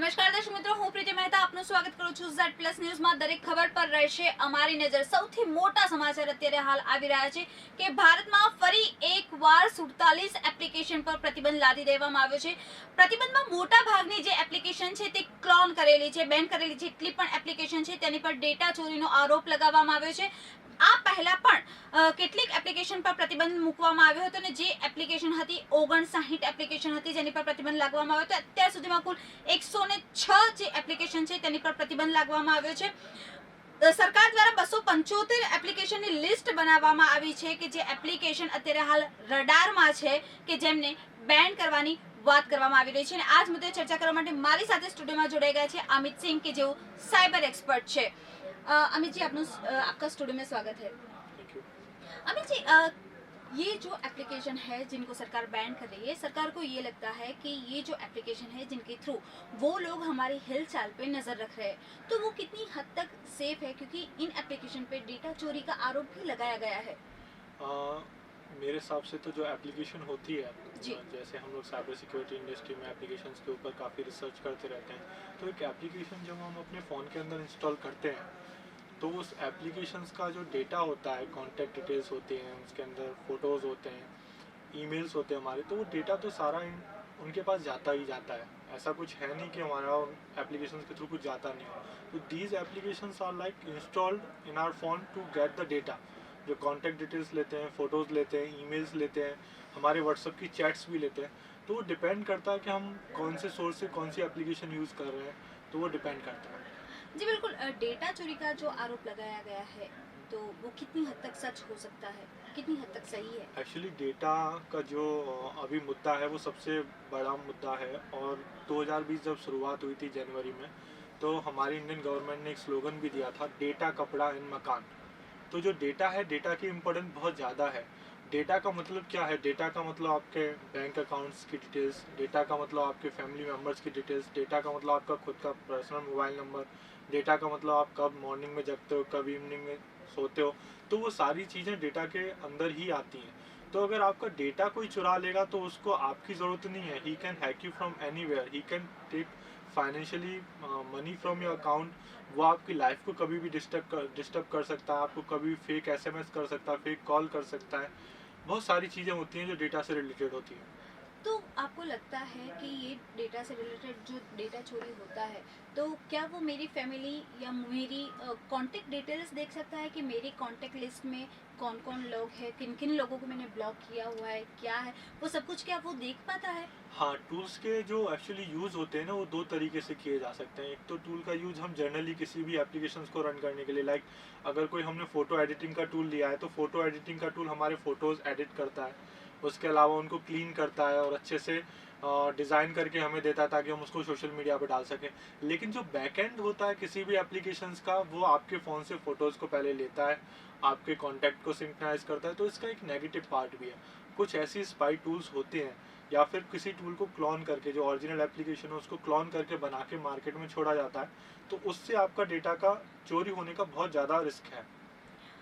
નમસ્કાર દર્શક મિત્રો, હું પ્રીતિ મહેતા આપનું સ્વાગત કરું છું ઝેડ પ્લસ ન્યૂઝમાં। દરેક ખબર પર રહેશે અમારી નજર। સૌથી મોટા સમાચાર અત્યારે હાલ આવી રહ્યા છે કે ભારતમાં ફરી એકવાર 47 એપ્લિકેશન પર પ્રતિબંધ લાદી દેવામાં આવ્યો છે। પ્રતિબંધમાં મોટા ભાગની જે એપ્લિકેશન છે તે ક્લોન કરેલી છે, બેન કરેલી જેટલી પણ એપ્લિકેશન છે તેની પર ડેટા ચોરીનો આરોપ લગાવવામાં આવ્યો છે। આ પહેલા પણ કેટલીક એપ્લિકેશન પર પ્રતિબંધ મૂકવામાં આવ્યો હતો અને જે એપ્લિકેશન હતી 59 એપ્લિકેશન હતી જેની પર પ્રતિબંધ લાગવામાં આવ્યો હતો। અત્યાર સુધીમાં કુલ 106 જે એપ્લિકેશન છે તેની પર પ્રતિબંધ લાગવામાં આવ્યો છે। સરકાર દ્વારા 275 એપ્લિકેશનની લિસ્ટ બનાવવામાં આવી છે કે જે એપ્લિકેશન અત્યારે હાલ રડારમાં છે કે જેમને બેન કરવાની વાત કરવામાં આવી રહી છે। અને આજ મુદ્દે ચર્ચા કરવા માટે મારી સાથે સ્ટુડિયોમાં જોડાઈ ગયા છે અમિત સિંહ કે જેઓ साइबर एक्सपर्ट છે। अमित जी, आपका स्टूडियो में स्वागत है। अमित जी, ये जो एप्लीकेशन है जिनको सरकार बैन कर रही है, सरकार को ये लगता है कि ये जो एप्लीकेशन है जिनके थ्रू वो लोग हमारी हिलचाल पे नजर रख रहे हैं, तो वो कितनी हद तक सेफ है, क्योंकि इन एप्लीकेशन पे डेटा चोरी का आरोप भी लगाया गया है। मेरे हिसाब से तो जो एप्लीकेशन होती है, जी। जैसे हम लोग साइबर सिक्योरिटी इंडस्ट्री में एप्लीकेशंस के ऊपर काफ़ी रिसर्च करते रहते हैं, तो एक एप्लीकेशन जब हम अपने फ़ोन के अंदर इंस्टॉल करते हैं तो उस एप्लीकेशंस का जो डेटा होता है, कॉन्टैक्ट डिटेल्स होते हैं, उसके अंदर फ़ोटोज़ होते हैं, ईमेल्स होते हैं हमारे, तो वो डेटा तो सारा उनके पास जाता ही जाता है। ऐसा कुछ है नहीं कि हमारा एप्लीकेशंस के थ्रू कुछ जाता नहीं हो। तो these applications are like installed in our phone to get the data, जो कॉन्टैक्ट डिटेल्स लेते हैं, फ़ोटोज़ लेते हैं, ईमेल्स लेते हैं, हमारे व्हाट्सएप की चैट्स भी लेते हैं। तो वो डिपेंड करता है कि हम कौन से सोर्स से कौन सी एप्लीकेशन यूज़ कर रहे हैं, तो वो डिपेंड करता है। जी बिल्कुल। डेटा चोरी का जो आरोप लगाया गया है तो वो कितनी हद तक सच हो सकता है, कितनी हद तक सही है? एक्चुअली डेटा का जो अभी मुद्दा है वो सबसे बड़ा मुद्दा है, और 2020 जब शुरुआत हुई थी जनवरी में, तो हमारी इंडियन गवर्नमेंट ने एक स्लोगन भी दिया था, डेटा कपड़ा इन मकान। तो जो डेटा है, डेटा की इम्पोर्टेंस बहुत ज़्यादा है। डेटा का मतलब क्या है? डेटा का मतलब आपके बैंक अकाउंट्स की डिटेल्स, डेटा का मतलब आपके फैमिली मेम्बर्स की डिटेल्स, डेटा का मतलब आपका खुद का पर्सनल मोबाइल नंबर, डेटा का मतलब आप कब मॉर्निंग में जगते हो, कब इवनिंग में सोते हो, तो वो सारी चीज़ें डेटा के अंदर ही आती हैं। तो अगर आपका डेटा कोई चुरा लेगा तो उसको आपकी ज़रूरत नहीं है। He can hack you from anywhere, he can take financially money from your account. वो आपकी लाइफ को कभी भी डिस्टर्ब कर सकता है, आपको कभी फेक एसएमएस कर सकता है, फेक कॉल कर सकता है। बहुत सारी चीज़ें होती हैं जो डेटा से रिलेटेड होती हैं। तो आपको लगता है कि ये डेटा से रिलेटेड जो डेटा चोरी होता है तो क्या वो मेरी फैमिली या मेरी कांटेक्ट डिटेल्स देख सकता है कि मेरी कांटेक्ट लिस्ट में कौन कौन लोग हैं, किन किन लोगों को मैंने ब्लॉक किया हुआ है, क्या है वो सब कुछ, क्या वो देख पाता है? हाँ, टूल्स के जो एक्चुअली यूज़ होते हैं ना, वो दो तरीके से किए जा सकते हैं। एक तो टूल का यूज़ हम जनरली किसी भी एप्लीकेशंस को रन करने के लिए, लाइक अगर कोई हमने फ़ोटो एडिटिंग का टूल लिया है तो फ़ोटो एडिटिंग का टूल हमारे फ़ोटोज़ एडिट करता है, उसके अलावा उनको क्लीन करता है और अच्छे से डिज़ाइन करके हमें देता है ताकि हम उसको सोशल मीडिया पर डाल सकें। लेकिन जो बैकएंड होता है किसी भी एप्लीकेशंस का, वो आपके फ़ोन से फ़ोटोज़ को पहले लेता है, आपके कॉन्टैक्ट को सिंक्रोनाइज करता है। तो इसका एक नेगेटिव पार्ट भी है। कुछ ऐसी स्पाई टूल्स होते हैं, या फिर किसी टूल को क्लोन करके, जो ओरिजिनल एप्लीकेशन है उसको क्लोन करके बना के मार्केट में छोड़ा जाता है, तो उससे आपका डेटा का चोरी होने का बहुत ज़्यादा रिस्क है।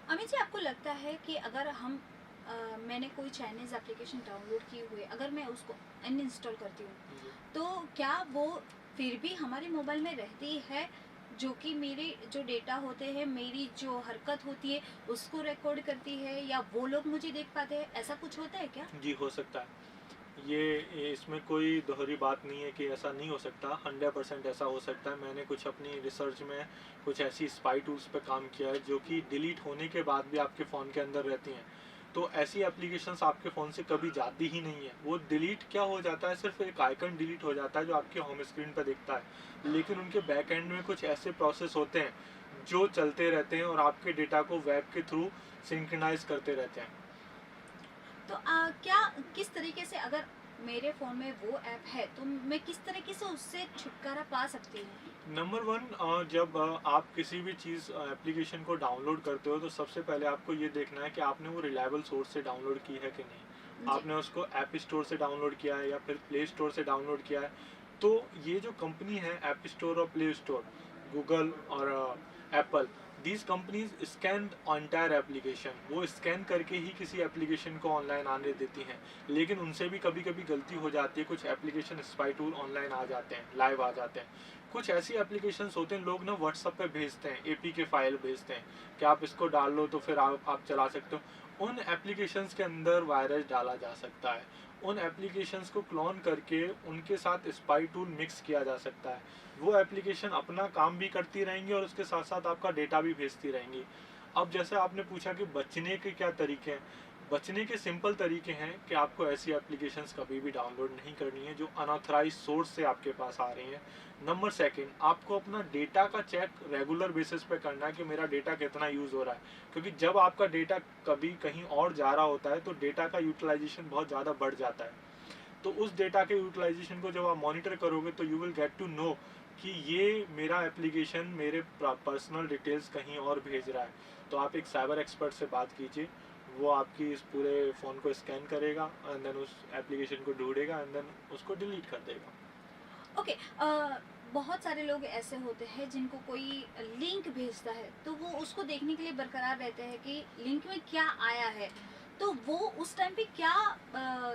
अमित जी, आपको लगता है कि अगर हम मैंने कोई चाइनीज एप्लीकेशन डाउनलोड की हुई, अगर मैं उसको अनइंस्टॉल करती हूँ तो क्या वो फिर भी हमारे मोबाइल में रहती है, जो कि मेरे जो डेटा होते हैं, मेरी जो हरकत होती है उसको रिकॉर्ड करती है, या वो लोग मुझे देख पाते हैं? ऐसा कुछ होता है क्या? जी, हो सकता है। ये इसमें कोई दोहरी बात नहीं है कि ऐसा नहीं हो सकता, 100% ऐसा हो सकता है। मैंने कुछ अपनी रिसर्च में कुछ ऐसी स्पाई टूल्स पे काम किया है जो कि डिलीट होने के बाद भी आपके फ़ोन के अंदर रहती हैं। तो ऐसी एप्लीकेशंस आपके फ़ोन से कभी जाती ही नहीं है। वो डिलीट क्या हो जाता है, सिर्फ एक आइकन डिलीट हो जाता है जो आपके होम स्क्रीन पर दिखता है, लेकिन उनके बैक एंड में कुछ ऐसे प्रोसेस होते हैं जो चलते रहते हैं और आपके डेटा को वेब के थ्रू सिंक्रोनाइज करते रहते हैं। तो क्या किस तरीके से, अगर मेरे फ़ोन में वो ऐप है तो मैं किस तरीके से उससे छुटकारा पा सकती हूँ? नंबर वन, जब आप किसी भी चीज़ एप्लीकेशन को डाउनलोड करते हो तो सबसे पहले आपको ये देखना है कि आपने वो रिलायबल सोर्स से डाउनलोड की है कि नहीं। जी। आपने उसको ऐप स्टोर से डाउनलोड किया है या फिर प्ले स्टोर से डाउनलोड किया है। तो ये जो कंपनी है ऐप स्टोर और प्ले स्टोर, गूगल और Apple, these companies scan entire application, वो स्कैन करके ही किसी एप्लीकेशन को ऑनलाइन आने देती हैं। लेकिन उनसे भी कभी कभी गलती हो जाती है, कुछ एप्लीकेशन स्पाई टूल ऑनलाइन आ जाते हैं, लाइव आ जाते हैं। कुछ ऐसी एप्लीकेशंस होते हैं, लोग ना व्हाट्सएप पे भेजते हैं, एपी के फाइल भेजते हैं कि आप इसको डाल लो तो फिर आप चला सकते हो। उन एप्लीकेशंस के अंदर वायरस डाला जा सकता है, उन एप्लीकेशंस को क्लोन करके उनके साथ स्पाई टूल मिक्स किया जा सकता है। वो एप्लीकेशन अपना काम भी करती रहेंगी और उसके साथ साथ आपका डेटा भी भेजती रहेंगी। अब जैसे आपने पूछा कि बचने के क्या तरीके हैं, बचने के सिंपल तरीके हैं कि आपको ऐसी एप्लीकेशंस कभी भी डाउनलोड नहीं करनी है जो अनऑथराइज सोर्स से आपके पास आ रही हैं। नंबर सेकंड, आपको अपना डेटा का चेक रेगुलर बेसिस पे करना है कि मेरा डेटा कितना यूज़ हो रहा है, क्योंकि जब आपका डेटा कभी कहीं और जा रहा होता है तो डेटा का यूटिलाइजेशन बहुत ज़्यादा बढ़ जाता है। तो उस डेटा के यूटिलाइजेशन को जब आप मॉनिटर करोगे तो you will get to know कि ये मेरा एप्लीकेशन मेरे पर्सनल डिटेल्स कहीं और भेज रहा है। तो आप एक साइबर एक्सपर्ट से बात कीजिए, वो आपकी इस पूरे फ़ोन को स्कैन करेगा एंड देन उस एप्लीकेशन को ढूंढेगा एंड देन उसको डिलीट कर देगा। ओके। बहुत सारे लोग ऐसे होते हैं जिनको कोई लिंक भेजता है तो वो उसको देखने के लिए बरकरार रहते हैं कि लिंक में क्या आया है। तो वो उस टाइम पे क्या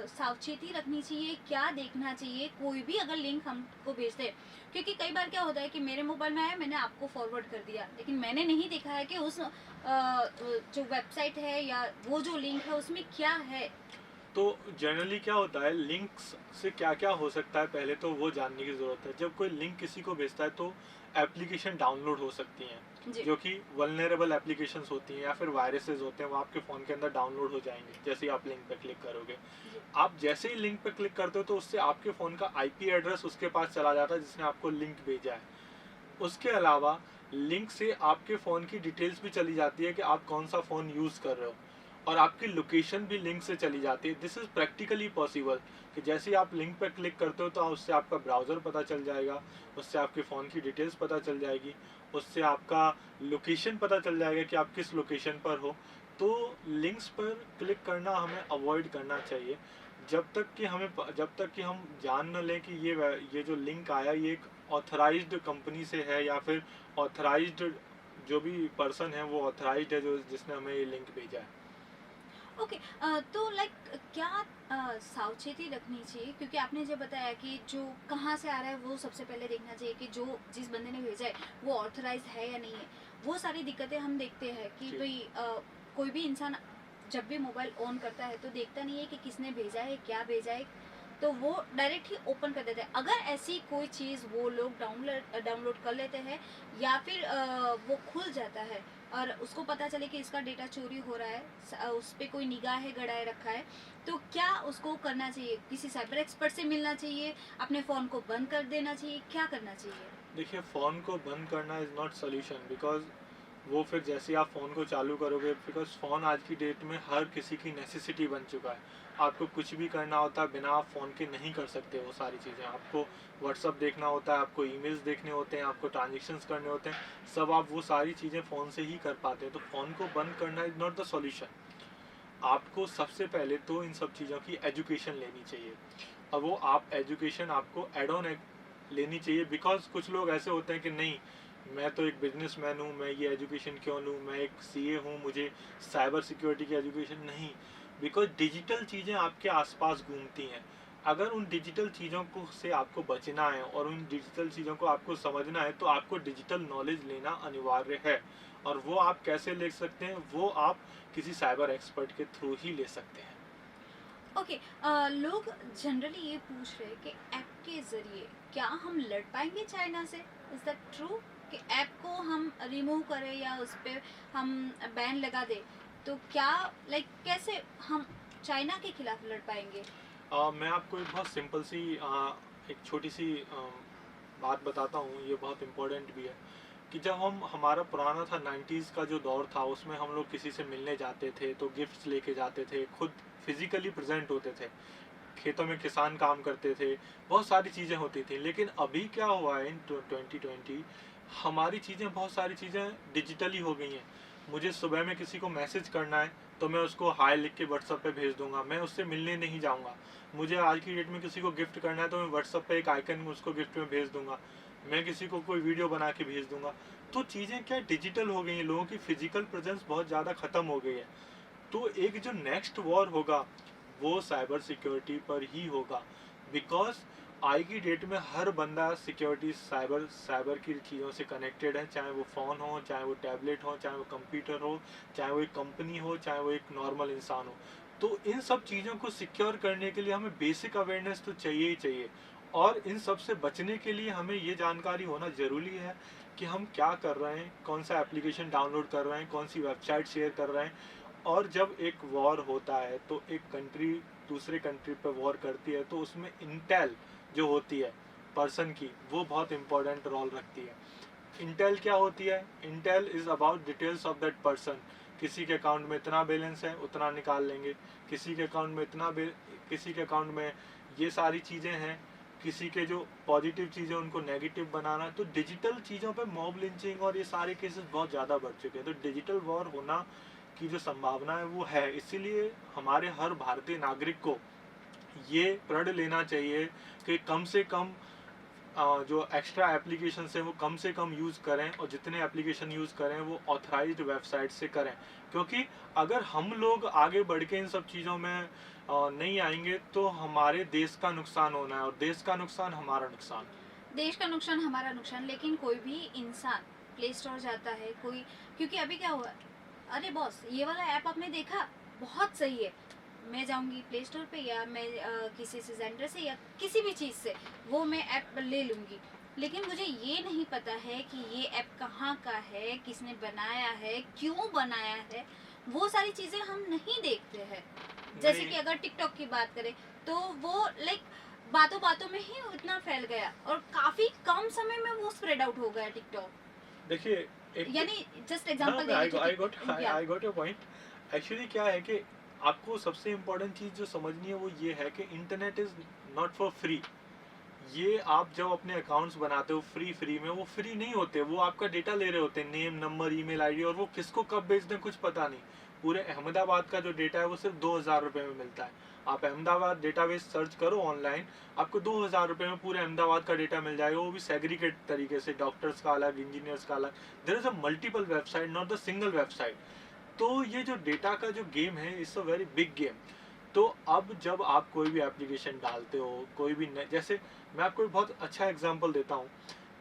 सावचेती रखनी चाहिए, क्या देखना चाहिए कोई भी अगर लिंक हमको भेजते हैं? क्योंकि कई बार क्या होता है कि मेरे मोबाइल में आया, मैंने आपको फॉरवर्ड कर दिया, लेकिन मैंने नहीं देखा है कि उस जो वेबसाइट है या वो जो लिंक है उसमें क्या है। तो जनरली क्या होता है, लिंक्स से क्या क्या हो सकता है पहले तो वो जानने की ज़रूरत है। जब कोई लिंक किसी को भेजता है तो एप्लीकेशन डाउनलोड हो सकती हैं जी। जो कि वल्नरेबल एप्लीकेशंस होती हैं या फिर वायरसेस होते हैं, वो आपके फ़ोन के अंदर डाउनलोड हो जाएंगे जैसे ही आप लिंक पे क्लिक करोगे। जी। आप जैसे ही लिंक पे क्लिक करते हो तो उससे आपके फ़ोन का आईपी एड्रेस उसके पास चला जाता है जिसने आपको लिंक भेजा है। उसके अलावा लिंक से आपके फ़ोन की डिटेल्स भी चली जाती है कि आप कौन सा फ़ोन यूज़ कर रहे हो, और आपकी लोकेशन भी लिंक से चली जाती है। दिस इज़ प्रैक्टिकली पॉसिबल कि जैसे ही आप लिंक पर क्लिक करते हो तो उससे आपका ब्राउज़र पता चल जाएगा, उससे आपके फ़ोन की डिटेल्स पता चल जाएगी, उससे आपका लोकेशन पता चल जाएगा कि आप किस लोकेशन पर हो। तो लिंक्स पर क्लिक करना हमें अवॉइड करना चाहिए जब तक कि हम जान न लें कि ये जो लिंक आया ये एक ऑथराइज्ड कंपनी से है या फिर ऑथराइज्ड जो भी पर्सन है वो ऑथराइज्ड है जो जिसने हमें ये लिंक भेजा है। ओके। तो लाइक क्या सावचेती रखनी चाहिए, क्योंकि आपने जब बताया कि जो कहाँ से आ रहा है वो सबसे पहले देखना चाहिए कि जो जिस बंदे ने भेजा है वो ऑथराइज है या नहीं है। वो सारी दिक्कतें हम देखते हैं कि जी। भाई कोई भी इंसान जब भी मोबाइल ऑन करता है तो देखता नहीं है कि किसने भेजा है, क्या भेजा है, तो वो डायरेक्ट ही ओपन कर देते हैं। अगर ऐसी कोई चीज़ वो लोग डाउनलोड कर लेते हैं या फिर वो खुल जाता है और उसको पता चले कि इसका डेटा चोरी हो रहा है, उस पर कोई निगाह गड़ाए रखा है, तो क्या उसको करना चाहिए? किसी साइबर एक्सपर्ट से मिलना चाहिए, अपने फ़ोन को बंद कर देना चाहिए, क्या करना चाहिए? देखिए, फ़ोन को बंद करना इज़ नॉट सोल्यूशन, बिकॉज वो फिर जैसे ही आप फ़ोन को चालू करोगे, बिकॉज फ़ोन आज की डेट में हर किसी की नेसेसिटी बन चुका है। आपको कुछ भी करना होता है बिना आप फ़ोन के नहीं कर सकते वो सारी चीज़ें। आपको व्हाट्सअप देखना होता है, आपको ईमेल्स देखने होते हैं, आपको ट्रांजेक्शन्स करने होते हैं, सब आप वो सारी चीज़ें फ़ोन से ही कर पाते हैं। तो फ़ोन को बंद करना इज़ नॉट द सोल्यूशन। आपको सबसे पहले तो इन सब चीज़ों की एजुकेशन लेनी चाहिए, और वो आप एजुकेशन आपको एड ऑन लेनी चाहिए। बिकॉज कुछ लोग ऐसे होते हैं कि नहीं, मैं तो एक बिजनेसमैन हूँ, मैं ये एजुकेशन क्यों लूँ, मैं एक सीए हूँ, मुझे साइबर सिक्योरिटी की एजुकेशन नहीं। बिकॉज डिजिटल चीज़ें आपके आसपास घूमती हैं। अगर उन डिजिटल चीज़ों को से आपको बचना है और उन डिजिटल चीज़ों को आपको समझना है तो आपको डिजिटल नॉलेज लेना अनिवार्य है। और वो आप कैसे ले सकते हैं, वो आप किसी साइबर एक्सपर्ट के थ्रू ही ले सकते हैं। ओके। लोग जनरली ये पूछ रहे हैं कि ऐप के ज़रिए क्या हम लड़ पाएंगे चाइना से? इज़ दैट ट्रू कि ऐप को हम रिमूव करें या उस पर हम बैन लगा दें, तो क्या लाइक कैसे हम चाइना के खिलाफ लड़ पाएंगे? मैं आपको एक बहुत सिंपल सी एक छोटी सी बात बताता हूँ, ये बहुत इम्पोर्टेंट भी है। कि जब हमारा पुराना था 90s का जो दौर था, उसमें हम लोग किसी से मिलने जाते थे तो गिफ्ट्स लेके जाते थे, खुद फिजिकली प्रेजेंट होते थे, खेतों में किसान काम करते थे, बहुत सारी चीज़ें होती थी। लेकिन अभी क्या हुआ है इन 2020, हमारी चीज़ें, बहुत सारी चीज़ें डिजिटली हो गई हैं। मुझे सुबह में किसी को मैसेज करना है तो मैं उसको हाय लिख के व्हाट्सअप पे भेज दूंगा, मैं उससे मिलने नहीं जाऊंगा। मुझे आज की डेट में किसी को गिफ्ट करना है तो मैं व्हाट्सअप पे एक आइकन उसको गिफ्ट में भेज दूंगा। मैं किसी को कोई वीडियो बना के भेज दूंगा। तो चीज़ें क्या डिजिटल हो गई हैं, लोगों की फिजिकल प्रेजेंस बहुत ज़्यादा ख़त्म हो गई है। तो एक जो नेक्स्ट वॉर होगा वो साइबर सिक्योरिटी पर ही होगा, बिकॉज आज की डेट में हर बंदा सिक्योरिटी साइबर साइबर की चीज़ों से कनेक्टेड है, चाहे वो फ़ोन हो, चाहे वो टैबलेट हो, चाहे वो कंप्यूटर हो, चाहे वो एक कंपनी हो, चाहे वो एक नॉर्मल इंसान हो। तो इन सब चीज़ों को सिक्योर करने के लिए हमें बेसिक अवेयरनेस तो चाहिए ही चाहिए, और इन सब से बचने के लिए हमें ये जानकारी होना ज़रूरी है कि हम क्या कर रहे हैं, कौन सा एप्लीकेशन डाउनलोड कर रहे हैं, कौन सी वेबसाइट शेयर कर रहे हैं। और जब एक वॉर होता है तो एक कंट्री दूसरे कंट्री पर वॉर करती है, तो उसमें इंटेल जो होती है पर्सन की, वो बहुत इंपॉर्टेंट रोल रखती है। इंटेल क्या होती है? Intel is about details of that person. किसी के अकाउंट में इतना बैलेंस है, उतना निकाल लेंगे, किसी के अकाउंट में किसी के अकाउंट में ये सारी चीज़ें हैं, किसी के जो पॉजिटिव चीज़ें उनको नेगेटिव बनाना है। तो डिजिटल चीज़ों पे मॉब लिंचिंग और ये सारे केसेस बहुत ज़्यादा बढ़ चुके हैं। तो डिजिटल वॉर होना की जो संभावना है वो है, इसीलिए हमारे हर भारतीय नागरिक को ये प्रण लेना चाहिए कि कम से कम जो एक्स्ट्रा एप्लीकेशन है वो कम से कम यूज़ करें, और जितने एप्लीकेशन यूज़ करें वो ऑथराइज्ड वेबसाइट से करें। क्योंकि अगर हम लोग आगे बढ़ के इन सब चीज़ों में नहीं आएंगे तो हमारे देश का नुकसान होना है, और देश का नुकसान हमारा नुकसान। देश का नुकसान हमारा नुकसान, लेकिन कोई भी इंसान प्ले स्टोर जाता है कोई, क्योंकि अभी क्या हुआ, अरे बॉस ये वाला ऐप आपने देखा, बहुत सही है, मैं जाऊंगी प्ले स्टोर पे या मैं किसी से सेंटर से या किसी भी चीज़ से वो मैं ऐप ले लूँगी। लेकिन मुझे ये नहीं पता है कि ये ऐप कहाँ का है, किसने बनाया है, क्यों बनाया है, वो सारी चीज़ें हम नहीं देखते हैं। जैसे नहीं, कि अगर टिकटॉक की बात करें तो वो लाइक बातों बातों में ही इतना फैल गया और काफी कम समय में वो स्प्रेड आउट हो गया टिकटॉक। देखिए एक यानी जस्ट हाँ, एग्जांपल दे आई रही आई थी गॉट या I got your point. Actually क्या है कि आपको सबसे इम्पोर्टेंट चीज़ जो समझनी है वो ये है कि internet is not for free. ये आप जब अपने अकाउंट्स बनाते हो फ्री में, वो फ्री नहीं होते, वो आपका डेटा ले रहे होते हैं, नेम नंबर ईमेल आईडी, और वो किसको कब बेच दें कुछ पता नहीं। पूरे अहमदाबाद का जो डेटा है वो सिर्फ 2,000 रुपये में मिलता है। आप अहमदाबाद डेटाबेस सर्च करो ऑनलाइन, आपको 2,000 रुपये में पूरे अहमदाबाद का डेटा मिल जाएगा, वो भी सेग्रीगेट तरीके से, डॉक्टर्स का अलग, इंजीनियर्स का अलग। There is a multiple website, not the single website. तो ये जो डेटा का जो गेम है, it's a very big game. तो अब जब आप कोई भी एप्लीकेशन डालते हो, कोई भी जैसे मैं आपको एक बहुत अच्छा एग्जांपल देता हूँ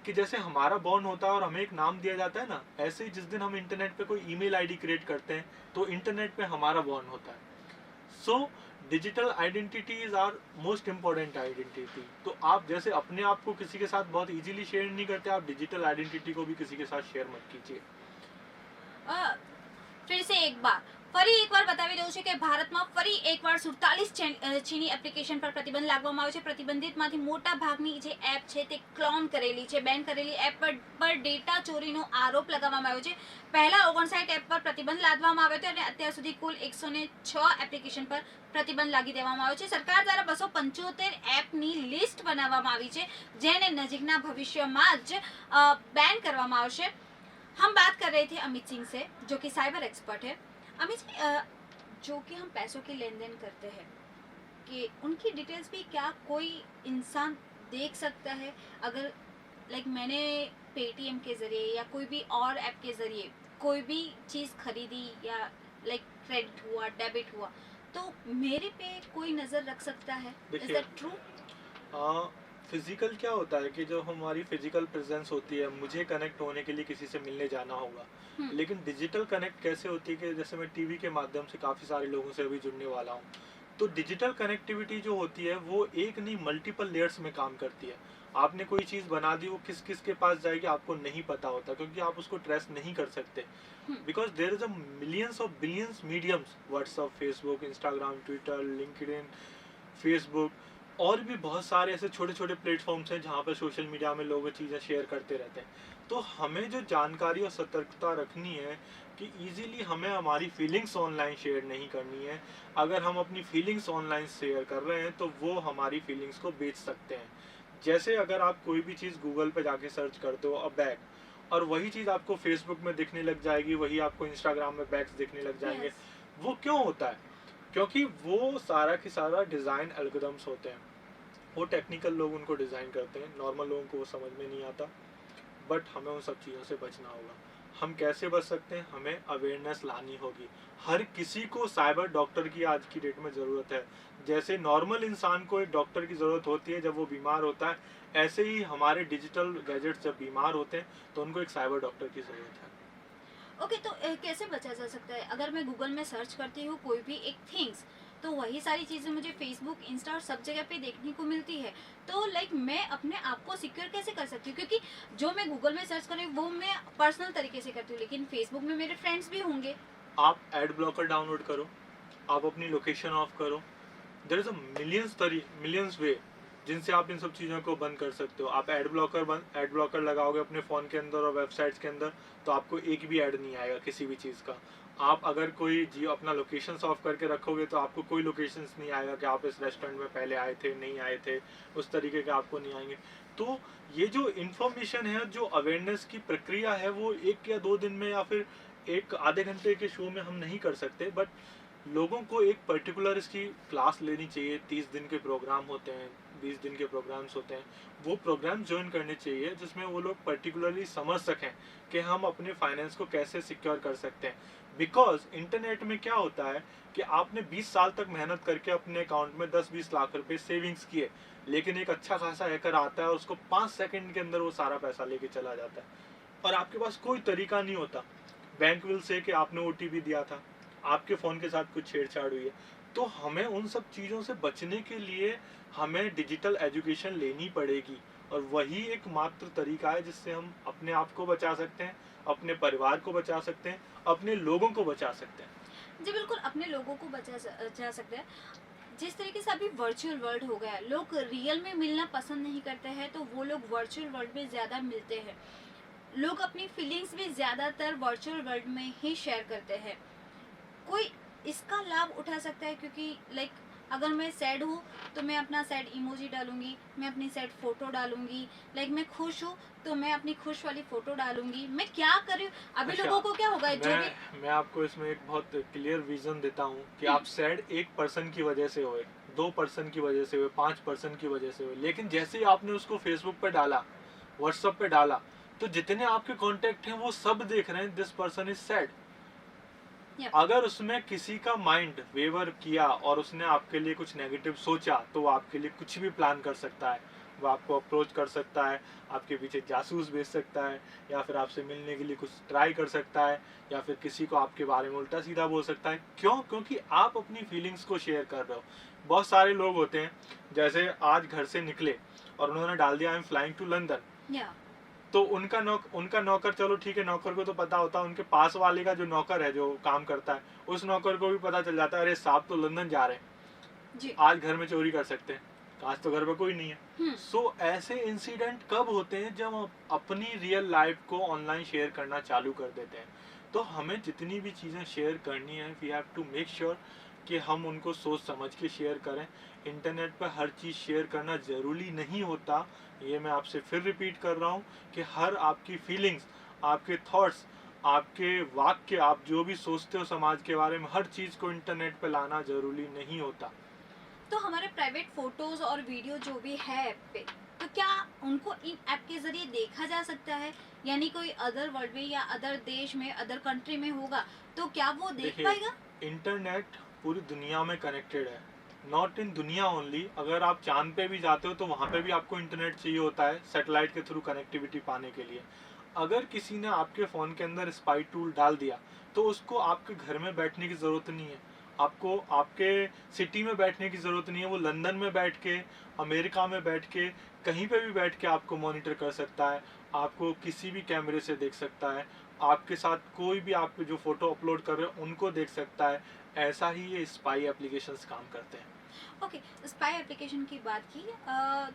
कि जैसे हमारा बॉर्न होता है और हमें एक नाम दिया जाता है ना, ऐसे ही जिस दिन हम इंटरनेट पे कोई ईमेल आईडी क्रिएट करते हैं तो इंटरनेट पे हमारा बॉर्न होता है। So digital identity is our most important identity. तो आप जैसे अपने आप को किसी के साथ बहुत इजीली शेयर नहीं करते, आप डिजिटल आइडेंटिटी को भी किसी के साथ शेयर मत कीजिए। फिर से एक बार ફરી એકવાર બતાવી દઉં છું કે ભારતમાં ફરી એકવાર 47 ચીની એપ્લિકેશન પર પ્રતિબંધ લાગવામાં આવ્યો છે। પ્રતિબંધિતમાંથી મોટા ભાગની જે એપ છે તે ક્લોન કરેલી છે, બેન કરેલી એપ પર ડેટા ચોરીનો આરોપ લગાવવામાં આવ્યો છે। પહેલા 59 એપ પર પ્રતિબંધ લાદવામાં આવ્યો હતો અને અત્યાર સુધી કુલ 106 એપ્લિકેશન પર પ્રતિબંધ લાગી દેવામાં આવ્યો છે। સરકાર દ્વારા 275 એપની લિસ્ટ બનાવવામાં આવી છે જેને નજીકના ભવિષ્યમાં જ બેન કરવામાં આવશે। हम बात कर रहे थे अमित सिंह से जो कि साइबर एक्सपर्ट है। अमित जी, जो कि हम पैसों की लेन देन करते हैं कि उनकी डिटेल्स भी क्या कोई इंसान देख सकता है? अगर लाइक मैंने पेटीएम के ज़रिए या कोई भी और ऐप के ज़रिए कोई भी चीज़ खरीदी या लाइक क्रेडिट हुआ, डेबिट हुआ, तो मेरे पे कोई नज़र रख सकता है? Is that true? फिजिकल क्या होता है कि जो हमारी फिजिकल प्रेजेंस होती है, मुझे कनेक्ट होने के लिए किसी से मिलने जाना होगा। लेकिन डिजिटल कनेक्ट कैसे होती है कि जैसे मैं टीवी के माध्यम से काफ़ी सारे लोगों से अभी जुड़ने वाला हूँ, तो डिजिटल कनेक्टिविटी जो होती है वो एक नहीं मल्टीपल लेयर्स में काम करती है। आपने कोई चीज़ बना दी, वो किस किस के पास जाएगी आपको नहीं पता होता, क्योंकि आप उसको ट्रेस नहीं कर सकते, because there is a millions of billions mediums, WhatsApp, Facebook, Instagram, Twitter, LinkedIn, Facebook, और भी बहुत सारे ऐसे छोटे छोटे प्लेटफॉर्म्स हैं जहाँ पर सोशल मीडिया में लोग चीज़ें शेयर करते रहते हैं। तो हमें जो जानकारी और सतर्कता रखनी है कि इजीली हमें हमारी फीलिंग्स ऑनलाइन शेयर नहीं करनी है। अगर हम अपनी फीलिंग्स ऑनलाइन शेयर कर रहे हैं तो वो हमारी फीलिंग्स को बेच सकते हैं। जैसे अगर आप कोई भी चीज़ गूगल पे जाके सर्च करते हो अ बैग, और वही चीज़ आपको फेसबुक में दिखने लग जाएगी, वही आपको इंस्टाग्राम में बैग्स दिखने लग जाएंगे। वो क्यों होता है? क्योंकि वो सारा की सारा डिज़ाइन एल्गोरिथम्स होते हैं। वो टेक्निकल लोग उनको डिज़ाइन करते हैं, नॉर्मल लोगों को वो समझ में नहीं आता। बट हमें उन सब चीज़ों से बचना होगा। हम कैसे बच सकते हैं? हमें अवेयरनेस लानी होगी। हर किसी को साइबर डॉक्टर की आज की डेट में ज़रूरत है। जैसे नॉर्मल इंसान को एक डॉक्टर की ज़रूरत होती है जब वो बीमार होता है, ऐसे ही हमारे डिजिटल गैजेट्स जब बीमार होते हैं तो उनको एक साइबर डॉक्टर की ज़रूरत है। ओके, तो कैसे बचा जा सकता है? अगर मैं गूगल में सर्च करती हूँ कोई भी एक थिंग्स, तो वही सारी चीज़ें मुझे फेसबुक, इंस्टा और सब जगह पे देखने को मिलती है। तो लाइक मैं अपने आप को सिक्योर कैसे कर सकती हूँ? क्योंकि जो मैं गूगल में सर्च कर रही हूँ वो मैं पर्सनल तरीके से करती हूँ, लेकिन फेसबुक में मेरे फ्रेंड्स भी होंगे। आप एड ब्लॉकर डाउनलोड करो, आप अपनी लोकेशन ऑफ करो। देयर इज अ मिलियंस वे जिनसे आप इन सब चीज़ों को बंद कर सकते हो। आप एड ब्लॉकर लगाओगे अपने फ़ोन के अंदर और वेबसाइट्स के अंदर, तो आपको एक भी ऐड नहीं आएगा किसी भी चीज़ का। आप अगर कोई जियो अपना लोकेशन ऑफ करके रखोगे तो आपको कोई लोकेशंस नहीं आएगा कि आप इस रेस्टोरेंट में पहले आए थे, नहीं आए थे, उस तरीके के आपको नहीं आएंगे। तो ये जो इन्फॉर्मेशन है, जो अवेयरनेस की प्रक्रिया है, वो 1 या 2 दिन में या फिर एक आधे घंटे के शो में हम नहीं कर सकते। बट लोगों को एक पर्टिकुलर इसकी क्लास लेनी चाहिए। 30 दिन के प्रोग्राम होते हैं, 20 दिन के प्रोग्राम्स होते हैं। वो प्रोग्राम ज्वाइन करने चाहिए जिसमें वो लोग पर्टिकुलरली समझ सकें कि हम अपने फाइनेंस को कैसे सिक्योर कर सकते हैं। बिकॉज इंटरनेट में क्या होता है कि आपने 20 साल तक मेहनत करके अपने अकाउंट में 10-20 लाख रुपए सेविंग्स किए, लेकिन एक अच्छा खासा हैकर आता है, उसको 5 सेकंड के अंदर वो सारा पैसा लेके चला जाता है और आपके पास कोई तरीका नहीं होता। बैंक विल से कि आपने ओटीपी दिया था, आपके फ़ोन के साथ कुछ छेड़छाड़ हुई है। तो हमें उन सब चीज़ों से बचने के लिए हमें डिजिटल एजुकेशन लेनी पड़ेगी और वही एक मात्र तरीका है जिससे हम अपने आप को बचा सकते हैं, अपने परिवार को बचा सकते हैं, अपने लोगों को बचा सकते हैं। जी बिल्कुल, अपने लोगों को जा सकते हैं। जिस तरीके से अभी वर्चुअल वर्ल्ड हो गया है, लोग रियल में मिलना पसंद नहीं करते हैं, तो वो लोग वर्चुअल वर्ल्ड में ज़्यादा मिलते हैं। लोग अपनी फीलिंग्स भी ज़्यादातर वर्चुअल वर्ल्ड में ही शेयर करते हैं। कोई इसका लाभ उठा सकता है, क्योंकि लाइक अगर मैं सैड हूँ तो मैं अपना सैड इमोजी डालूंगी, मैं अपनी सैड फोटो डालूंगी। लाइक मैं खुश हूँ तो मैं अपनी खुश वाली फोटो डालूंगी। मैं क्या कर रही हूँ? अभी अच्छा, लोगों को क्या होगा जो भी। मैं आपको इसमें एक बहुत क्लियर विजन देता हूँ कि आप हम्म, सैड एक पर्सन की वजह से हुए, 2 पर्सन की वजह से हुए, 5 पर्सन की वजह से हुए, लेकिन जैसे ही आपने उसको फेसबुक पे डाला, व्हाट्सएप पे डाला, तो जितने आपके कांटेक्ट हैं वो सब देख रहे हैं दिस पर्सन इज सैड। या अगर उसमें किसी का माइंड वेवर किया और उसने आपके लिए कुछ नेगेटिव सोचा, तो वो आपके लिए कुछ भी प्लान कर सकता है। वो आपको अप्रोच कर सकता है, आपके पीछे जासूस भेज सकता है, या फिर आपसे मिलने के लिए कुछ ट्राई कर सकता है, या फिर किसी को आपके बारे में उल्टा सीधा बोल सकता है। क्यों? क्योंकि आप अपनी फीलिंग्स को शेयर कर रहे हो। बहुत सारे लोग होते हैं, जैसे आज घर से निकले और उन्होंने डाल दिया I am flying to London. या तो उनका नौकर, चलो ठीक है, नौकर को तो पता होता है, उनके पास वाले का जो नौकर है जो काम करता है, उस नौकर को भी पता चल जाता है, अरे साहब तो लंदन जा रहे हैं, जी। आज घर में चोरी कर सकते हैं, आज तो घर में कोई नहीं है। हम्म। सो ऐसे इंसिडेंट कब होते हैं? जब हम अपनी रियल लाइफ को ऑनलाइन शेयर करना चालू कर देते हैं। तो हमें जितनी भी चीज़ें शेयर करनी है, we have to make sure कि हम उनको सोच समझ के शेयर करें। इंटरनेट पर हर चीज़ शेयर करना ज़रूरी नहीं होता। ये मैं आपसे फिर रिपीट कर रहा हूँ कि हर आपकी फीलिंग्स, आपके थॉट्स, आपके वाक्य, आप जो भी सोचते हो समाज के बारे में, हर चीज़ को इंटरनेट पे लाना ज़रूरी नहीं होता। तो हमारे प्राइवेट फोटोज और वीडियो जो भी है ऐप पे, तो क्या उनको इन ऐप के जरिए देखा जा सकता है? यानी कोई अदर वर्ल्ड में या अदर देश में, अदर कंट्री में होगा, तो क्या वो देख देखिए, पाएगा? इंटरनेट पूरी दुनिया में कनेक्टेड है, नॉट इन दुनिया ओनली। अगर आप चांद पे भी जाते हो तो वहाँ पे भी आपको इंटरनेट चाहिए होता है सैटेलाइट के थ्रू कनेक्टिविटी पाने के लिए। अगर किसी ने आपके फ़ोन के अंदर स्पाई टूल डाल दिया, तो उसको आपके घर में बैठने की ज़रूरत नहीं है, आपको आपके सिटी में बैठने की ज़रूरत नहीं है। वो लंदन में बैठ के, अमेरिका में बैठ के, कहीं पे भी बैठ के आपको मॉनिटर कर सकता है, आपको किसी भी कैमरे से देख सकता है, आपके साथ कोई भी आप जो फ़ोटो अपलोड कर रहे हो उनको देख सकता है। ऐसा ही ये स्पाई एप्लीकेशंस काम करते हैं। ओके, स्पाई एप्लीकेशन की बात की,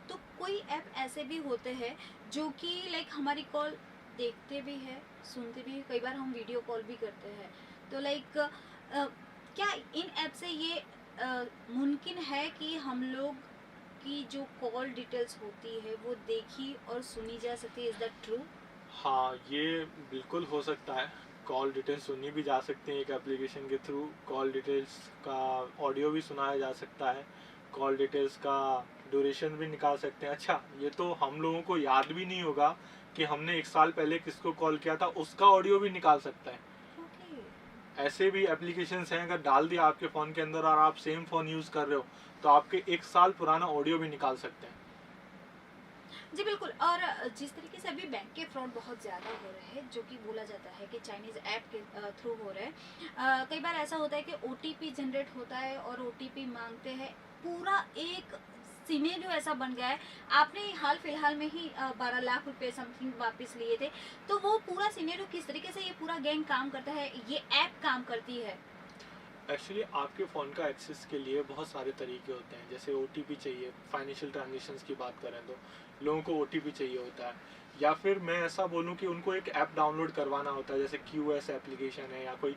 तो कोई ऐप ऐसे भी होते हैं जो कि लाइक हमारी कॉल देखते भी है, सुनते भी है, कई बार हम वीडियो कॉल भी करते हैं। तो लाइक क्या इन ऐप से ये मुमकिन है कि हम लोग की जो कॉल डिटेल्स होती है वो देखी और सुनी जा सकती है? Is that true? हाँ, ये बिल्कुल हो सकता है। कॉल डिटेल्स सुनी भी जा सकती हैं एक एप्लीकेशन के थ्रू। कॉल डिटेल्स का ऑडियो भी सुनाया जा सकता है। कॉल डिटेल्स का ड्यूरेशन भी निकाल सकते हैं। अच्छा, ये तो हम लोगों को याद भी नहीं होगा कि हमने 1 साल पहले किसको कॉल किया था, उसका ऑडियो भी निकाल सकता है। ओके। ऐसे भी एप्लीकेशंस हैं, अगर डाल दिया आपके फ़ोन के अंदर और आप सेम फ़ोन यूज़ कर रहे हो तो आपके 1 साल पुराना ऑडियो भी निकाल सकते हैं। जी बिल्कुल। और जिस तरीके से अभी बैंक के फ्रॉड बहुत ज़्यादा हो रहे हैं, जो कि बोला जाता है कि चाइनीज़ ऐप के थ्रू हो रहे हैं, कई बार ऐसा होता है कि ओटीपी जनरेट होता है और ओटीपी मांगते हैं। पूरा एक सिनेरियो ऐसा बन गया है। आपने हाल फिलहाल में ही 12 लाख रुपए समथिंग वापस लिए थे, तो वो पूरा सिनेरियो किस तरीके से ये पूरा गैंग काम करता है, ये ऐप काम करती है? एक्चुअली आपके फ़ोन का एक्सेस के लिए बहुत सारे तरीके होते हैं। जैसे ओटीपी चाहिए, फाइनेंशियल ट्रांजेक्शन्स की बात करें तो लोगों को ओटीपी चाहिए होता है, या फिर मैं ऐसा बोलूँ कि उनको एक ऐप डाउनलोड करवाना होता है, जैसे क्यूएस एप्लीकेशन है या कोई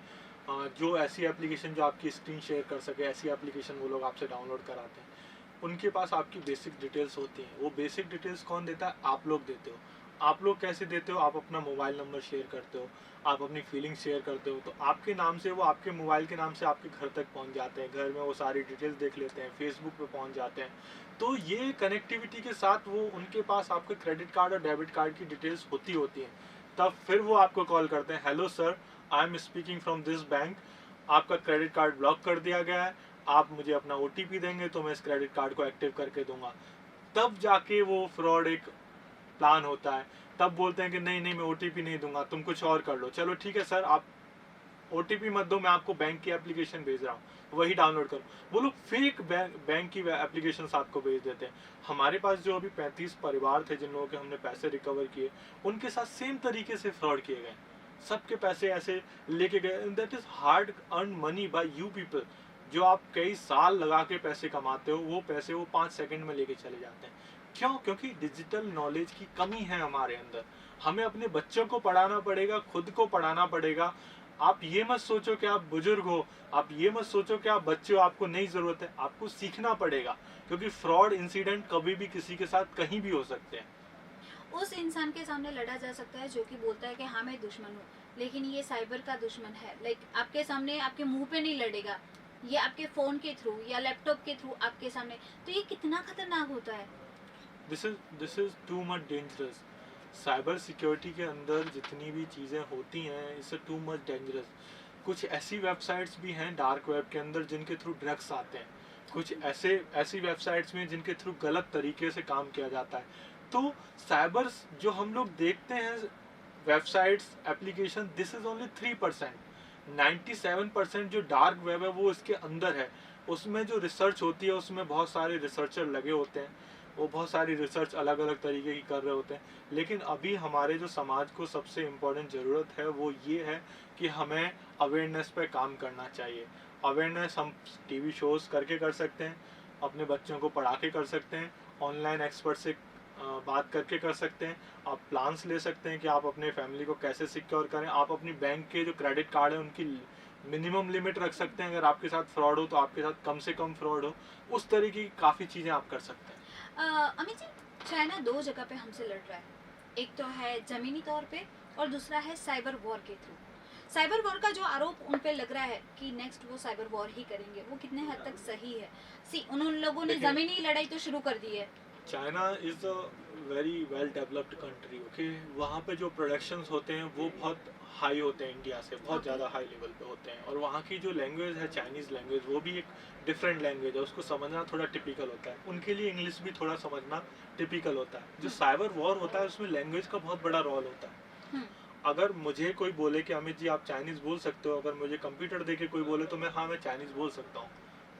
जो ऐसी एप्लीकेशन जो आपकी स्क्रीन शेयर कर सके, ऐसी एप्लीकेशन वो लोग आपसे डाउनलोड कराते हैं। उनके पास आपकी बेसिक डिटेल्स होती हैं। वो बेसिक डिटेल्स कौन देता है? आप लोग देते हो। आप लोग कैसे देते हो? आप अपना मोबाइल नंबर शेयर करते हो, आप अपनी फीलिंग्स शेयर करते हो, तो आपके नाम से वो आपके मोबाइल के नाम से आपके घर तक पहुंच जाते हैं। घर में वो सारी डिटेल्स देख लेते हैं, फेसबुक पे पहुंच जाते हैं। तो ये कनेक्टिविटी के साथ वो उनके पास आपके क्रेडिट कार्ड और डेबिट कार्ड की डिटेल्स होती हैं। तब फिर वो आपको कॉल करते हैं, hello sir, I am speaking from this bank, आपका क्रेडिट कार्ड ब्लॉक कर दिया गया है, आप मुझे अपना ओटीपी देंगे तो मैं इस क्रेडिट कार्ड को एक्टिव करके दूंगा। तब जाके वो फ्रॉड एक प्लान होता है। तब बोलते हैं कि नहीं नहीं, मैं ओटीपी नहीं दूंगा, तुम कुछ और कर लो। चलो ठीक है सर, आप ओटीपी मत दो, मैं आपको बैंक की एप्लीकेशन भेज रहा हूँ, वही डाउनलोड करो। वो लोग फेक बैंक की एप्लीकेशन आपको भेज देते हैं। हमारे पास जो अभी 35 परिवार थे जिन लोगों के हमने पैसे रिकवर किए, उनके साथ सेम तरीके से फ्रॉड किए गए। सबके पैसे ऐसे लेके गए। That is hard earn money by you people. जो आप कई साल लगा के पैसे कमाते हो, वो पैसे वो 5 सेकंड में लेके चले जाते हैं। क्यों? क्योंकि डिजिटल नॉलेज की कमी है हमारे अंदर। हमें अपने बच्चों को पढ़ाना पड़ेगा, खुद को पढ़ाना पड़ेगा। आप ये मत सोचो कि आप बुजुर्ग हो, आप ये मत सोचो कि आप बच्चे हो, आपको नहीं जरूरत है। आपको सीखना पड़ेगा, क्योंकि फ्रॉड इंसिडेंट कभी भी किसी के साथ कहीं भी हो सकते हैं। उस इंसान के सामने लड़ा जा सकता है जो कि बोलता है कि हाँ मैं दुश्मन हूँ, लेकिन ये साइबर का दुश्मन है। लाइक आपके सामने आपके मुंह पे नहीं लड़ेगा, ये आपके फोन के थ्रू या लैपटॉप के थ्रू आपके सामने। तो ये कितना खतरनाक होता है। This is too much dangerous. Cyber security के अंदर जितनी भी चीज़ें होती हैं, इट्स टू मच डेंजरस। कुछ ऐसी वेबसाइट्स भी हैं डार्क वेब के अंदर जिनके थ्रू ड्रग्स आते हैं। कुछ ऐसी वेबसाइट्स में जिनके थ्रू गलत तरीके से काम किया जाता है। तो साइबर जो हम लोग देखते हैं websites application, this is only 3%। 97% जो डार्क वेब है वो इसके अंदर है। उसमें जो रिसर्च होती है, उसमें बहुत सारे रिसर्चर लगे होते हैं, वो बहुत सारी रिसर्च अलग अलग तरीके की कर रहे होते हैं। लेकिन अभी हमारे जो समाज को सबसे इम्पोर्टेंट ज़रूरत है वो ये है कि हमें अवेयरनेस पे काम करना चाहिए। अवेयरनेस हम टीवी शोज़ करके कर सकते हैं, अपने बच्चों को पढ़ा के कर सकते हैं, ऑनलाइन एक्सपर्ट से बात करके कर सकते हैं। आप प्लान्स ले सकते हैं कि आप अपने फैमिली को कैसे सिक्योर करें। आप अपनी बैंक के जो क्रेडिट कार्ड है उनकी मिनिमम लिमिट रख सकते हैं। अगर आपके साथ फ्रॉड हो तो आपके साथ कम से कम फ्रॉड हो। उस तरीके की काफ़ी चीज़ें आप कर सकते हैं। अमित जी, चाइना दो जगह पे हमसे लड़ रहा है। एक तो है जमीनी तौर पे और दूसरा है साइबर वॉर के थ्रू। साइबर वॉर का जो आरोप उन पे लग रहा है कि नेक्स्ट वो साइबर वॉर ही करेंगे, वो कितने हद तक सही है? सी उन लोगों ने देखिए, जमीनी लड़ाई तो शुरू कर दी है। China is a very well developed country. Okay, वहाँ पे जो प्रोडक्शंस होते हैं वो बहुत हाई होते हैं, इंडिया से बहुत ओके। ज़्यादा हाई लेवल पे होते हैं। और वहाँ की जो लैंग्वेज है, चाइनीज़ लैंग्वेज, वो भी एक डिफरेंट लैंग्वेज है। उसको समझना थोड़ा टिपिकल होता है। उनके लिए इंग्लिश भी थोड़ा समझना टिपिकल होता है। जो साइबर वॉर होता है उसमें लैंग्वेज का बहुत बड़ा रोल होता है। हम्म। अगर मुझे कोई बोले कि अमित जी आप चाइनीज़ बोल सकते हो, अगर मुझे कंप्यूटर दे के कोई बोले तो मैं हाँ, मैं चाइनीज़ बोल सकता हूँ।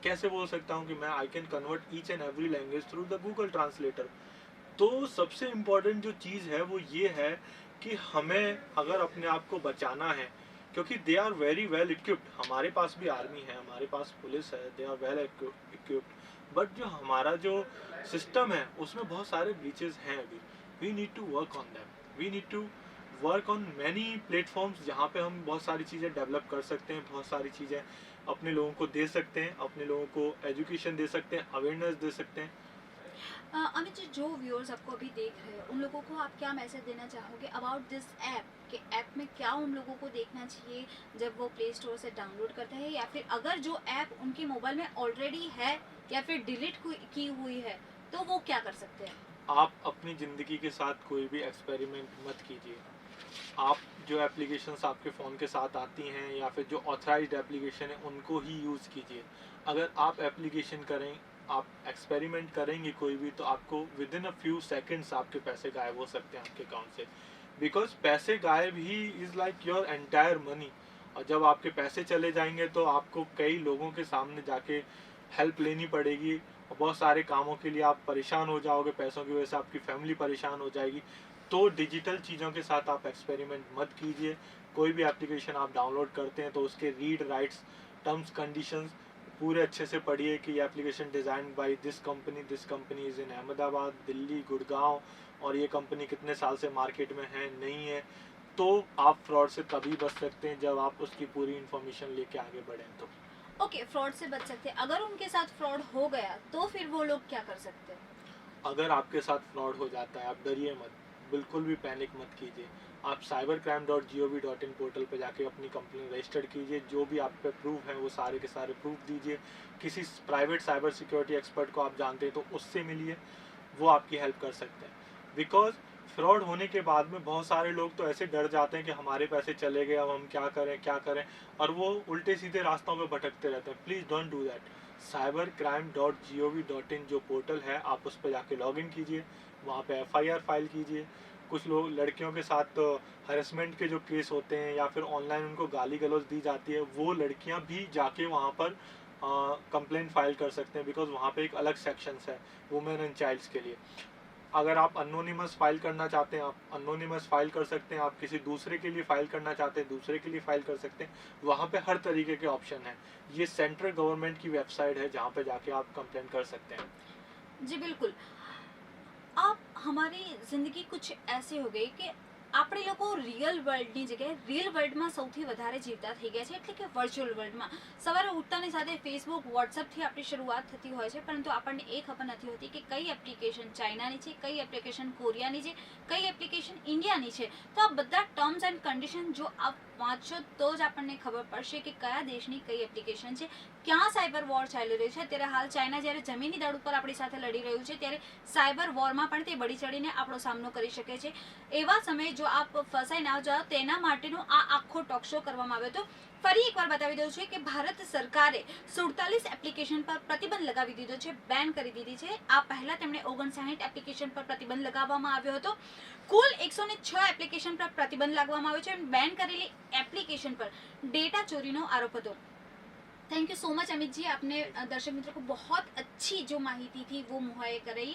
कैसे बोल सकता हूँ? कि मैं I can convert each and every language through the Google translator. तो सबसे इम्पोर्टेंट जो चीज़ है वो ये है कि हमें अगर अपने आप को बचाना है, क्योंकि they are very well equipped. हमारे पास भी आर्मी है, हमारे पास पुलिस है, they are well equipped. But जो हमारा जो सिस्टम है उसमें बहुत सारे ब्रीचेस हैं अभी। We need to work on them. We need to work on many platforms जहाँ पे हम बहुत सारी चीज़ें डेवलप कर सकते हैं, बहुत सारी चीज़ें अपने लोगों को दे सकते हैं, अपने लोगों को एजुकेशन दे सकते हैं, अवेयरनेस दे सकते हैं। अमित जी, जो व्यूअर्स आपको अभी देख रहे हैं उन लोगों को आप क्या मैसेज देना चाहोगे अबाउट दिस ऐप? कि ऐप में क्या उन लोगों को देखना चाहिए जब वो प्ले स्टोर से डाउनलोड करते हैं, या फिर अगर जो ऐप उनके मोबाइल में ऑलरेडी है या फिर डिलीट की हुई है, तो वो क्या कर सकते हैं? आप अपनी ज़िंदगी के साथ कोई भी एक्सपेरिमेंट मत कीजिए। आप जो एप्लीकेशंस आपके फ़ोन के साथ आती हैं या फिर जो ऑथराइज्ड एप्लीकेशन है उनको ही यूज़ कीजिए। अगर आप एप्लीकेशन करें, आप एक्सपेरिमेंट करेंगे कोई भी, तो आपको with in a few seconds आपके पैसे गायब हो सकते हैं आपके अकाउंट से। बिकॉज़ पैसे गायब he is like your entire money. और जब आपके पैसे चले जाएंगे तो आपको कई लोगों के सामने जाके हेल्प लेनी पड़ेगी और बहुत सारे कामों के लिए आप परेशान हो जाओगे, पैसों की वजह से आपकी फैमिली परेशान हो जाएगी। तो डिजिटल चीज़ों के साथ आप एक्सपेरिमेंट मत कीजिए। कोई भी एप्लीकेशन आप डाउनलोड करते हैं तो उसके रीड राइट्स, टर्म्स कंडीशंस पूरे अच्छे से पढ़िए कि ये application design by this company is in Ahmedabad, Delhi, Gurgaon, और ये कंपनी कितने साल से मार्केट में है, नहीं है। तो आप फ्रॉड से तभी बच सकते हैं जब आप उसकी पूरी इन्फॉर्मेशन लेके आगे बढ़ें। तो ओके, फ्रॉड से बच सकते हैं। अगर उनके साथ फ्रॉड हो गया तो फिर वो लोग क्या कर सकते हैं? अगर आपके साथ फ्रॉड हो जाता है, आप डरिए मत, बिल्कुल भी पैनिक मत कीजिए। आप cybercrime.gov.in पोर्टल पे जाके अपनी कंप्लेन रजिस्टर कीजिए। जो भी आप पे प्रूफ हैं वो सारे के सारे प्रूफ दीजिए। किसी प्राइवेट साइबर सिक्योरिटी एक्सपर्ट को आप जानते हैं तो उससे मिलिए, वो आपकी हेल्प कर सकते हैं। बिकॉज फ्रॉड होने के बाद में बहुत सारे लोग तो ऐसे डर जाते हैं कि हमारे पैसे चले गए, अब हम क्या करें, और वो उल्टे सीधे रास्तों पे भटकते रहते हैं। Please don't do that. cybercrime.gov.in जो पोर्टल है, आप उस पर जाके लॉगिन कीजिए, वहाँ पे FIR फाइल कीजिए। कुछ लोग लड़कियों के साथ हरेसमेंट के जो केस होते हैं या फिर ऑनलाइन उनको गाली गलौज दी जाती है, वो लड़कियां भी जाके वहाँ पर कंप्लेंट फाइल कर सकते हैं। बिकॉज वहाँ पे एक अलग सेक्शंस है वुमेन एंड चाइल्ड्स के लिए। अगर आप अनोनिमस फाइल करना चाहते हैं, आप अनोनिमस फाइल कर सकते हैं। आप किसी दूसरे के लिए फाइल करना चाहते हैं, दूसरे के लिए फाइल कर सकते हैं। वहाँ पे हर तरीके के ऑप्शन हैं। ये सेंट्रल गवर्नमेंट की वेबसाइट है जहाँ पे जाके आप कंप्लेंट कर सकते हैं। जी बिल्कुल। आप हमारी જિંદગી कुछ ऐसी हो गई કે આપણે લોકો રિયલ વર્લ્ડની જગ્યાએ રિયલ વર્લ્ડમાં સૌથી વધારે જીવતા થઈ ગયા છે, એટલે કે વર્ચ્યુઅલ વર્લ્ડમાં સવારે ઉઠતાની સાથે ફેસબુક વોટ્સઅપથી આપણી શરૂઆત થતી હોય છે, પરંતુ આપણને એ ખબર નથી હોતી કે કઈ એપ્લિકેશન ચાઇનાની છે, કઈ એપ્લિકેશન કોરિયાની છે, કઈ એપ્લિકેશન ઇન્ડિયાની છે। તો આ બધા ટર્મ્સ એન્ડ કન્ડિશન જો આપ વાંચો તો જ આપણને ખબર પડશે કે કયા દેશની કઈ એપ્લિકેશન છે, ક્યાં સાયબર વોર ચાલી રહ્યું છે। અત્યારે હાલ ચાઇના જ્યારે જમીની દળ ઉપર આપણી સાથે લડી રહ્યું છે, ત્યારે સાયબર વોરમાં પણ તે બળી ચડીને આપણો સામનો કરી શકે છે। એવા સમયે જો આપ ફસાઈ ના જાઓ તેના માટેનો આ આખો ટોક શો કરવામાં આવ્યો હતો। ફરી એકવાર બતાવી દઉં છું કે ભારત સરકારે 47 એપ્લિકેશન પર પ્રતિબંધ લગાવી દીધો છે, બેન કરી દીધી છે। આ પહેલા તેમણે 59 એપ્લિકેશન પર પ્રતિબંધ લગાવવામાં આવ્યો હતો। કુલ 106 એપ્લિકેશન પર પ્રતિબંધ લગાવવામાં આવ્યો છે। બેન કરેલી એપ્લિકેશન પર ડેટા ચોરીનો આરોપ હતો। Thank you so much Amit ji, आपने दर्शक मित्रों को बहुत अच्छी जो माहिती थी वो मुहैया कराई।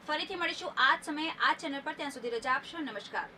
फरीथी મળીશું આ જ સમયે આ ચેનલ પર, ત્યાં સુધી રજા આપશો। નમસ્કાર।